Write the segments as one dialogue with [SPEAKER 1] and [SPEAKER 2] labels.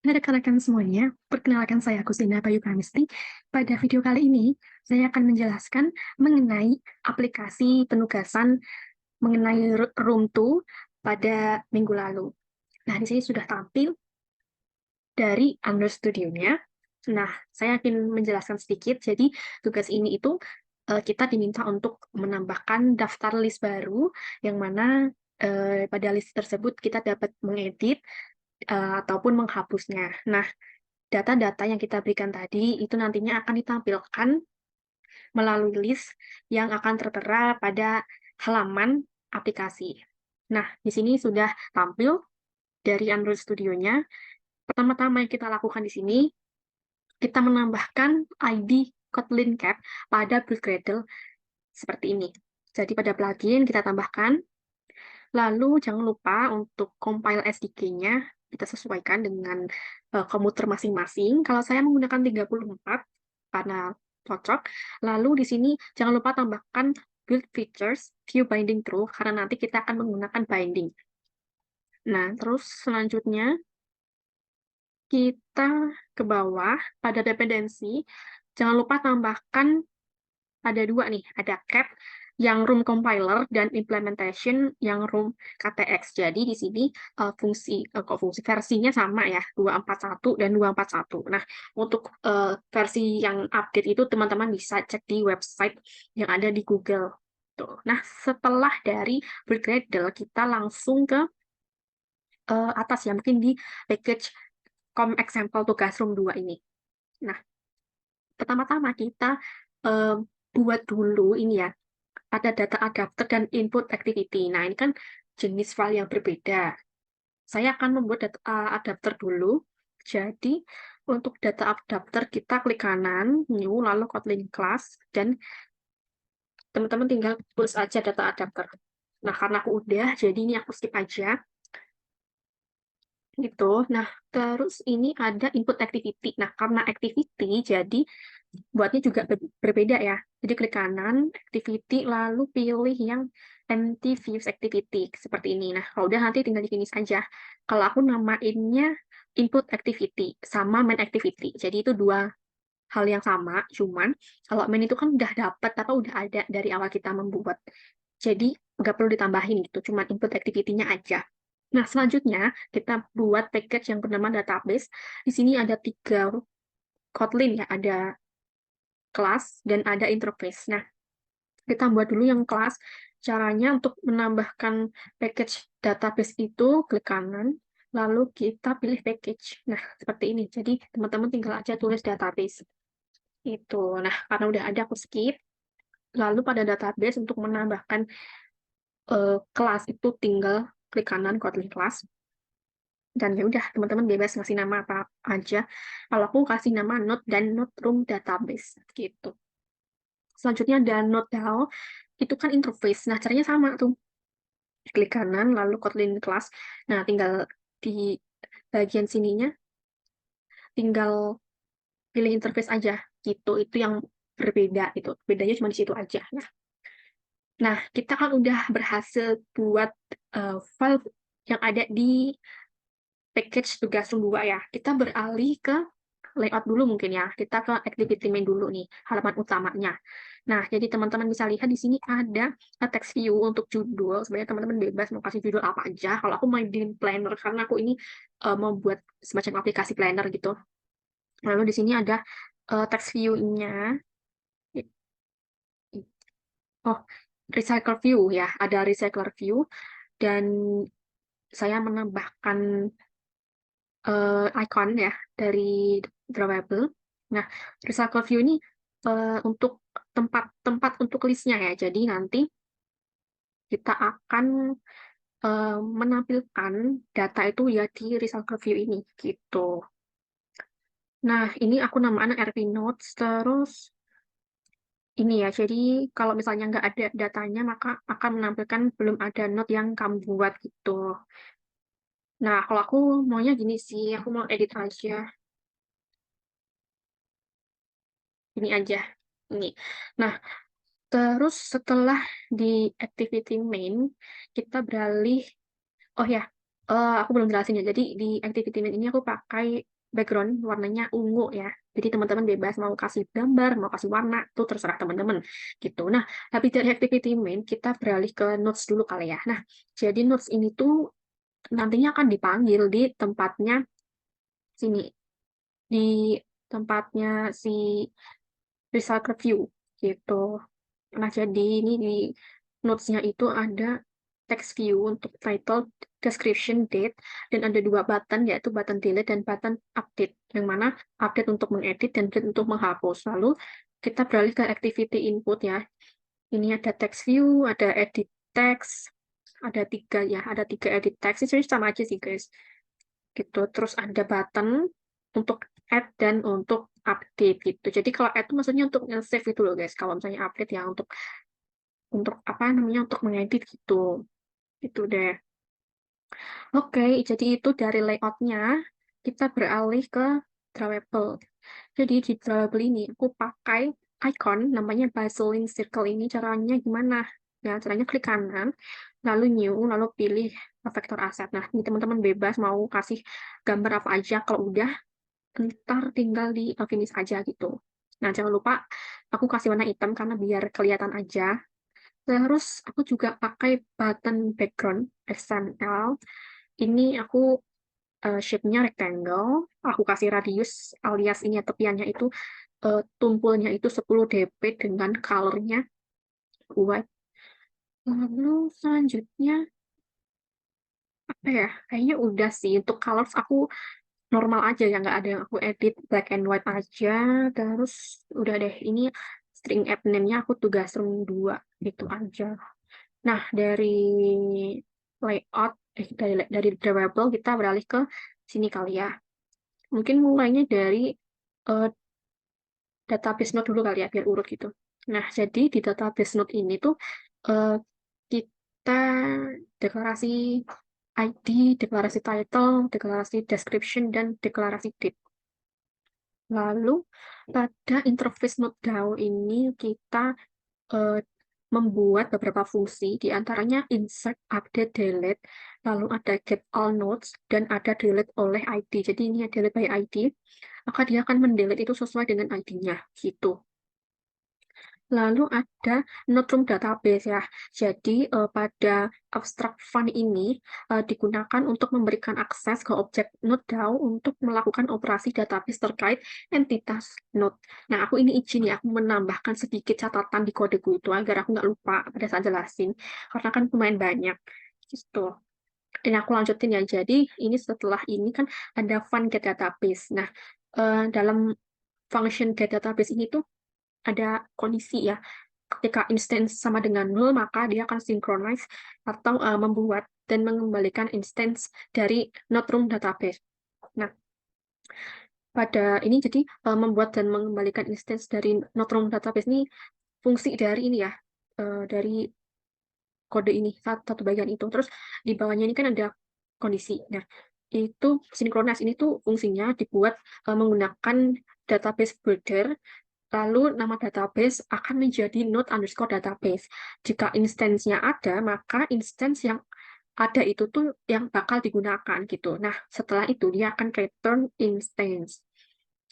[SPEAKER 1] Hai rekan-rekan semuanya, perkenalkan saya Kusina Bayu Pramesti. Pada video kali ini, saya akan menjelaskan mengenai aplikasi penugasan mengenai Room 2 pada minggu lalu. Nah, di sini sudah tampil dari Android Studio-nya. Nah, saya akan menjelaskan sedikit. Jadi, tugas ini itu kita diminta untuk menambahkan daftar list baru, yang mana pada list tersebut kita dapat mengedit ataupun menghapusnya. Nah, data-data yang kita berikan tadi itu nantinya akan ditampilkan melalui list yang akan tertera pada halaman aplikasi. Nah, di sini sudah tampil dari Android Studio-nya. Pertama-tama yang kita lakukan di sini, kita menambahkan ID Kotlin Cap pada build Gradle seperti ini. Jadi pada plugin kita tambahkan, lalu jangan lupa untuk compile SDK-nya kita sesuaikan dengan komuter masing-masing. Kalau saya menggunakan 34 karena cocok. Lalu di sini jangan lupa tambahkan build features view binding true karena nanti kita akan menggunakan binding. Nah, terus selanjutnya kita ke bawah pada dependensi. Jangan lupa tambahkan ada dua nih, ada cat yang room compiler dan implementation yang room KTX. Jadi di sini fungsi versinya sama ya, 241 dan 241. Nah, untuk versi yang update itu teman-teman bisa cek di website yang ada di Google. Tuh. Nah, setelah dari build Gradle, kita langsung ke atas ya, mungkin di package com example tugas room 2 ini. Nah, pertama-tama kita eh, buat dulu ini ya, ada data adapter dan input activity. Nah, ini kan jenis file yang berbeda. Saya akan membuat data adapter dulu. Jadi, untuk data adapter kita klik kanan, new, lalu Kotlin class, dan teman-teman tinggal tulis aja data adapter. Nah, karena aku udah, jadi ini aku skip aja. Gitu. Nah, terus ini ada input activity. Nah, karena activity, jadi buatnya juga berbeda ya. Jadi klik kanan, activity, lalu pilih yang empty views activity, seperti ini. Nah, kalau udah nanti tinggal di finish aja. Kalau aku namainnya input activity, sama main activity. Jadi itu dua hal yang sama, cuman kalau main itu kan udah dapat, atau udah ada dari awal kita membuat. Jadi, nggak perlu ditambahin gitu, cuma input activity-nya aja. Nah, selanjutnya kita buat package yang bernama database. Di sini ada 3 Kotlin ya, ada kelas dan ada interface. Nah, kita buat dulu yang kelas. Caranya untuk menambahkan package database itu, klik kanan, lalu kita pilih package. Nah, seperti ini. Jadi, teman-teman tinggal aja tulis database. Itu. Nah, karena udah ada, aku skip. Lalu pada database untuk menambahkan kelas itu tinggal klik kanan Kotlin class. Dan ya udah, teman-teman bebas ngasih nama apa aja. Kalau aku kasih nama node dan node room database gitu. Selanjutnya ada node DAO, itu kan interface. Nah, caranya sama tuh. Klik kanan lalu Kotlin class. Nah, tinggal di bagian sininya tinggal pilih interface aja gitu. Itu yang berbeda itu. Bedanya cuma di situ aja. Nah, kita kan udah berhasil buat file yang ada di package tugas room 2 ya. Kita beralih ke layout dulu mungkin ya. Kita ke activity main dulu nih, halaman utamanya. Nah, jadi teman-teman bisa lihat di sini ada text view untuk judul. Sebenarnya teman-teman bebas mau kasih judul apa aja. Kalau aku main di planner karena aku ini membuat semacam aplikasi planner gitu. Lalu di sini ada text view-nya. Oh, recycle view ya. Ada recycler view dan saya menambahkan icon ya dari drawable. Nah, recycle view ini untuk tempat-tempat untuk listnya ya. Jadi nanti kita akan menampilkan data itu ya di recycle view ini gitu. Nah, ini aku namakan RP Notes terus ini ya. Jadi kalau misalnya nggak ada datanya maka akan menampilkan belum ada note yang kamu buat gitu. Nah, kalau aku maunya gini sih, aku mau edit aja. Ini aja. Ini. Nah, terus setelah di activity main, kita beralih, oh ya, aku belum jelasin ya. Jadi di activity main ini aku pakai background warnanya ungu ya. Jadi teman-teman bebas mau kasih gambar, mau kasih warna, itu terserah teman-teman gitu. Nah, habis dari activity main, kita beralih ke notes dulu kali ya. Nah, jadi notes ini tuh nantinya akan dipanggil di tempatnya sini, di tempatnya si result review gitu. Nah, jadi ini di notes-nya itu ada text view untuk title, description, date, dan ada dua button, yaitu button delete dan button update. Yang mana update untuk mengedit dan delete untuk menghapus. Lalu kita beralih ke activity input ya. Ini ada text view, ada edit text, ada tiga ya, ada tiga edit text. Ini sebenarnya sama aja sih guys. Gitu. Terus ada button untuk add dan untuk update gitu. Jadi kalau add itu maksudnya untuk save itu loh guys. Kalau misalnya update ya untuk apa namanya untuk mengedit gitu. Itu deh. Oke, jadi itu dari layoutnya kita beralih ke drawable. Jadi di drawable ini aku pakai icon namanya Vaseline Circle ini. Caranya gimana? Ya, caranya klik kanan, lalu new, lalu pilih vektor aset. Nah, ini teman-teman bebas mau kasih gambar apa aja. Kalau udah, ntar tinggal di finish aja gitu. Nah, jangan lupa aku kasih warna hitam karena biar kelihatan aja. Terus aku juga pakai button background XML. Ini aku shape-nya rectangle. Aku kasih radius alias ini ya, tepiannya itu tumpulnya itu 10 dp dengan color-nya white. Lalu selanjutnya apa ya? Kayaknya udah sih. Untuk colors aku normal aja ya, nggak ada yang aku edit, black and white aja. Terus udah deh, ini string app name-nya aku tugas room 2 gitu aja. Nah, dari layout, dari drawable kita beralih ke sini kali ya. Mungkin mulainya dari eh, database node dulu kali ya, biar urut gitu. Nah, jadi di database node ini tuh eh, kita deklarasi ID, deklarasi title, deklarasi description, dan deklarasi date. Lalu pada interface node DAO ini kita eh, membuat beberapa fungsi, di antaranya insert, update, delete, lalu ada get all nodes, dan ada delete oleh ID. Jadi ini ya delete by ID, maka dia akan mendelete itu sesuai dengan ID-nya, gitu. Lalu ada Node-RED database ya. Jadi pada abstract fun ini digunakan untuk memberikan akses ke objek Node DAO untuk melakukan operasi database terkait entitas Node. Nah, aku ini izin ya, aku menambahkan sedikit catatan di kodeku itu agar aku nggak lupa pada saat jelasin. Karena kan lumayan banyak. Gitu. Dan aku lanjutin ya. Jadi ini setelah ini kan ada fun get database. Nah, dalam function get database ini tuh ada kondisi ya. Ketika instance sama dengan nol, maka dia akan synchronize atau membuat dan mengembalikan instance dari node room database. Nah, pada ini jadi membuat dan mengembalikan instance dari node room database ini fungsi dari ini ya, dari kode ini, satu bagian itu. Terus di bawahnya ini kan ada kondisi. Nah, itu synchronize ini tuh fungsinya dibuat menggunakan database builder. Lalu nama database akan menjadi node underscore database. Jika instance-nya ada, maka instance yang ada itu tuh yang bakal digunakan gitu. Nah, setelah itu dia akan return instance.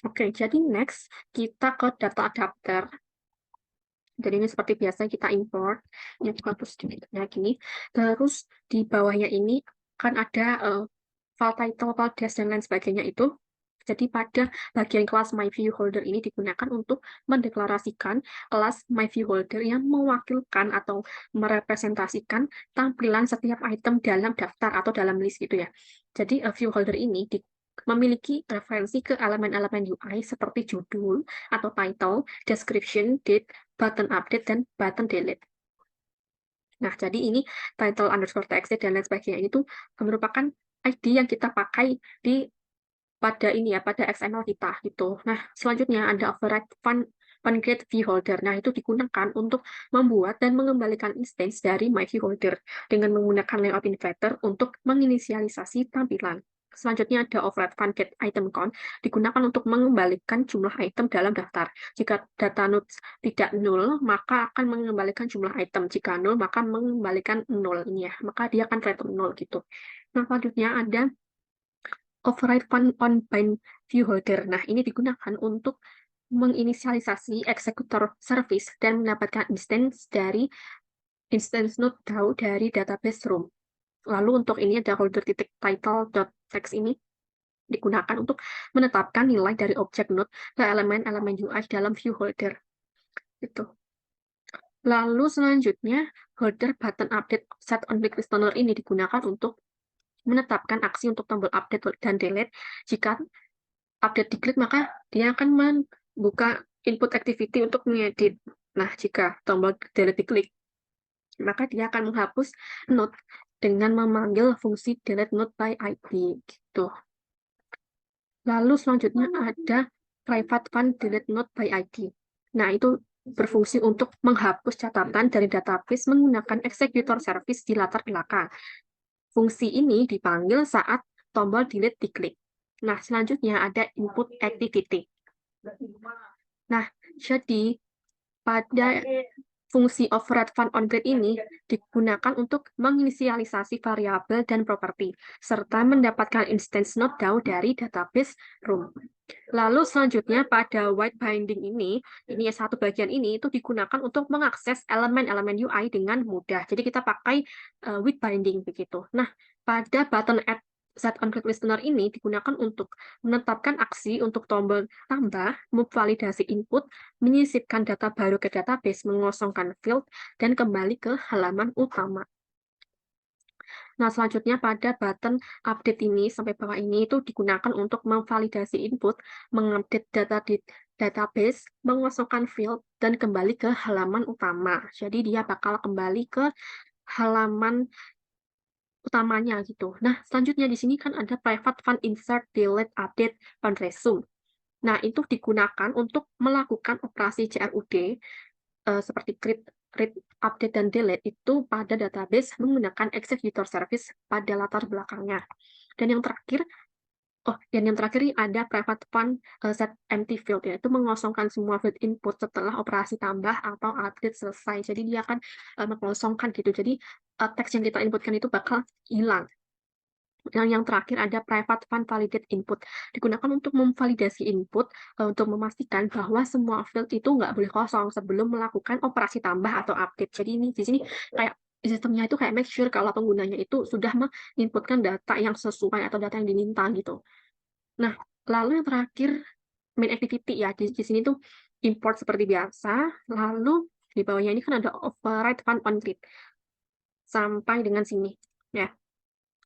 [SPEAKER 1] Oke, jadi next kita ke data adapter. Jadi ini seperti biasa kita import. Ini aku hapus sedikitnya gini. Terus di bawahnya ini kan ada file title, file desk, dan lain sebagainya itu. Jadi pada bagian kelas MyViewHolder ini digunakan untuk mendeklarasikan kelas MyViewHolder yang mewakilkan atau merepresentasikan tampilan setiap item dalam daftar atau dalam list gitu ya. Jadi viewholder ini memiliki referensi ke elemen-elemen UI seperti judul atau title, description, date, button update, dan button delete. Nah, jadi ini title underscore txt dan lain sebagainya itu merupakan ID yang kita pakai di pada ini ya, pada XML kita gitu. Nah, selanjutnya ada override fun view holder. Nah, itu digunakan untuk membuat dan mengembalikan instance dari my view holder dengan menggunakan layout inverter untuk menginisialisasi tampilan. Selanjutnya ada override get item count digunakan untuk mengembalikan jumlah item dalam daftar. Jika data nodes tidak nol, maka akan mengembalikan jumlah item. Jika nol, maka mengembalikan nol ini ya. Maka dia akan return nol gitu. Nah, selanjutnya ada override fun on bind view holder. Nah, ini digunakan untuk menginisialisasi eksekutor service dan mendapatkan instance node DAO dari database room. Lalu untuk ini ada holder titik title.text ini digunakan untuk menetapkan nilai dari objek node ke elemen-elemen UI dalam view holder. Gitu. Lalu selanjutnya, holder button update set on click listener ini digunakan untuk menetapkan aksi untuk tombol update dan delete. Jika update diklik, maka dia akan membuka input activity untuk mengedit. Nah, jika tombol delete diklik, maka dia akan menghapus node dengan memanggil fungsi delete node by ID. Gitu. Lalu selanjutnya ada private fund delete node by ID. Nah, itu berfungsi untuk menghapus catatan dari database menggunakan executor service di latar belakang. Fungsi ini dipanggil saat tombol delete diklik. Nah, selanjutnya ada input activity. Nah, jadi pada fungsi override fun on grid ini digunakan untuk menginisialisasi variabel dan properti, serta mendapatkan instance node DAO dari database room. Lalu selanjutnya pada white binding ini satu bagian ini itu digunakan untuk mengakses elemen-elemen UI dengan mudah. Jadi kita pakai with binding begitu. Nah, pada button add set on click listener ini digunakan untuk menetapkan aksi untuk tombol tambah, memvalidasi input, menyisipkan data baru ke database, mengosongkan field, dan kembali ke halaman utama. Nah, selanjutnya pada button update ini sampai bawah ini itu digunakan untuk memvalidasi input, mengupdate data di database, mengosongkan field, dan kembali ke halaman utama. Jadi dia bakal kembali ke halaman utamanya gitu. Nah, selanjutnya di sini kan ada private fund insert, delete, update, fund resume. Nah, itu digunakan untuk melakukan operasi CRUD seperti read, update, dan delete itu pada database menggunakan executor service pada latar belakangnya. Dan yang terakhir ini ada private fund set empty field, yaitu mengosongkan semua field input setelah operasi tambah atau update selesai. Jadi dia akan mengosongkan gitu. Jadi teks yang kita inputkan itu bakal hilang. Yang terakhir ada private fund validate input. Digunakan untuk memvalidasi input untuk memastikan bahwa semua field itu nggak boleh kosong sebelum melakukan operasi tambah atau update. Jadi ini di sini kayak sistemnya itu kayak make sure kalau penggunanya itu sudah menginputkan data yang sesuai atau data yang diminta gitu. Nah, lalu yang terakhir main activity ya. Di sini tuh import seperti biasa. Lalu di bawahnya ini kan ada override fund on grid. Sampai dengan sini ya.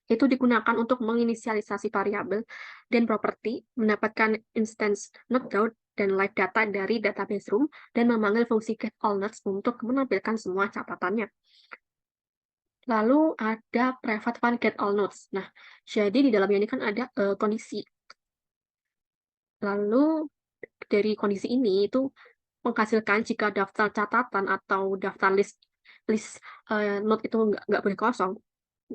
[SPEAKER 1] Itu digunakan untuk menginisialisasi variabel dan properti, mendapatkan instance node DAO dan live data dari database room, dan memanggil fungsi get all nodes untuk menampilkan semua catatannya. Lalu ada private fund get all nodes. Nah, jadi di dalamnya ini kan ada kondisi. Lalu dari kondisi ini itu menghasilkan jika daftar catatan atau daftar list node itu nggak boleh kosong,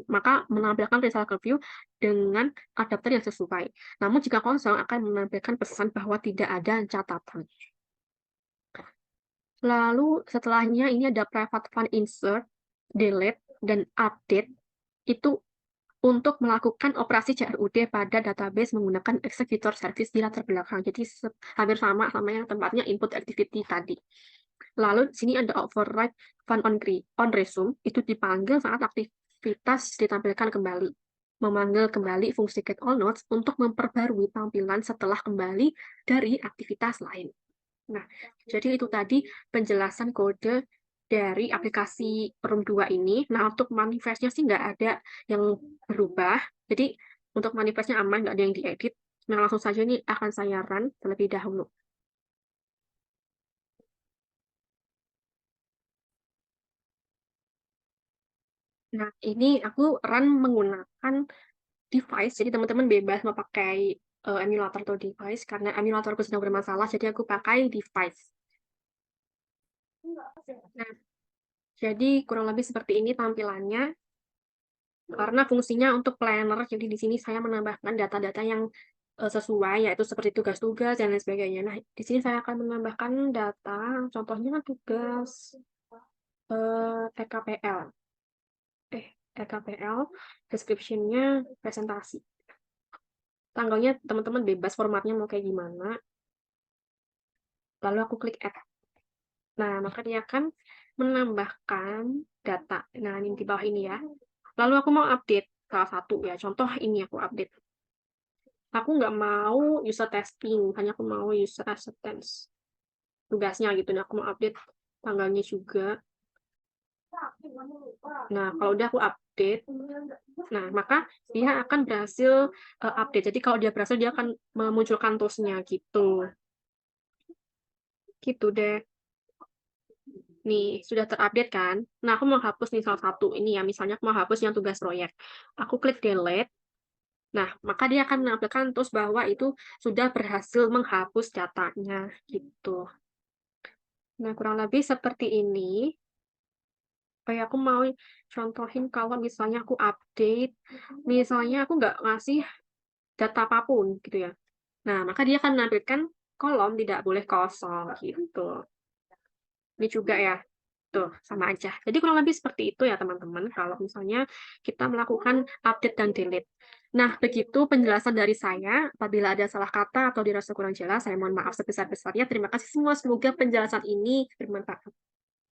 [SPEAKER 1] maka menampilkan result view dengan adapter yang sesuai. Namun jika kosong akan menampilkan pesan bahwa tidak ada catatan. Lalu setelahnya ini ada private fund insert, delete, dan update. Itu untuk melakukan operasi CRUD pada database menggunakan executor service di latar belakang. Jadi hampir sama yang tempatnya input activity tadi. Lalu di sini ada override fund on resume, itu dipanggil saat aktivitas ditampilkan kembali. Memanggil kembali fungsi get all nodes untuk memperbarui tampilan setelah kembali dari aktivitas lain. Nah, jadi itu tadi penjelasan kode dari aplikasi Room 2 ini. Nah, untuk manifestnya sih nggak ada yang berubah. Jadi, untuk manifestnya aman, nggak ada yang diedit. Nah, langsung saja ini akan saya run terlebih dahulu. Nah, ini aku run menggunakan device, jadi teman-teman bebas mau pakai emulator atau device, karena emulatorku sedang bermasalah, jadi aku pakai device. Nah, jadi kurang lebih seperti ini tampilannya, karena fungsinya untuk planner, jadi di sini saya menambahkan data-data yang sesuai, yaitu seperti tugas-tugas dan lain sebagainya. Nah, di sini saya akan menambahkan data, contohnya tugas EKPL. EKPL, description-nya presentasi. Tanggalnya teman-teman bebas formatnya mau kayak gimana. Lalu aku klik add. Nah, maka dia akan menambahkan data. Nah, ini di bawah ini ya. Lalu aku mau update salah satu ya. Contoh ini aku update. Aku nggak mau user testing, hanya aku mau user acceptance. Tugasnya gitu. Nah, aku mau update tanggalnya juga. Nah, kalau udah aku update, nah maka dia akan berhasil update. Jadi kalau dia berhasil, dia akan memunculkan toolsnya gitu. Gitu deh. Nih, sudah terupdate kan? Nah, aku mau hapus nih salah satu. Ini ya, misalnya aku mau hapus yang tugas proyek. Aku klik delete. Nah, maka dia akan menampilkan terus bahwa itu sudah berhasil menghapus datanya gitu. Nah, kurang lebih seperti ini. Kayak aku mau contohin kalau misalnya aku update, misalnya aku nggak ngasih data apapun gitu ya. Nah, maka dia akan menampilkan kolom tidak boleh kosong gitu. Ini juga ya. Tuh, sama aja. Jadi kurang lebih seperti itu ya teman-teman, kalau misalnya kita melakukan update dan delete. Nah, begitu penjelasan dari saya. Apabila ada salah kata atau dirasa kurang jelas, saya mohon maaf sebesar-besarnya. Terima kasih semua. Semoga penjelasan ini bermanfaat.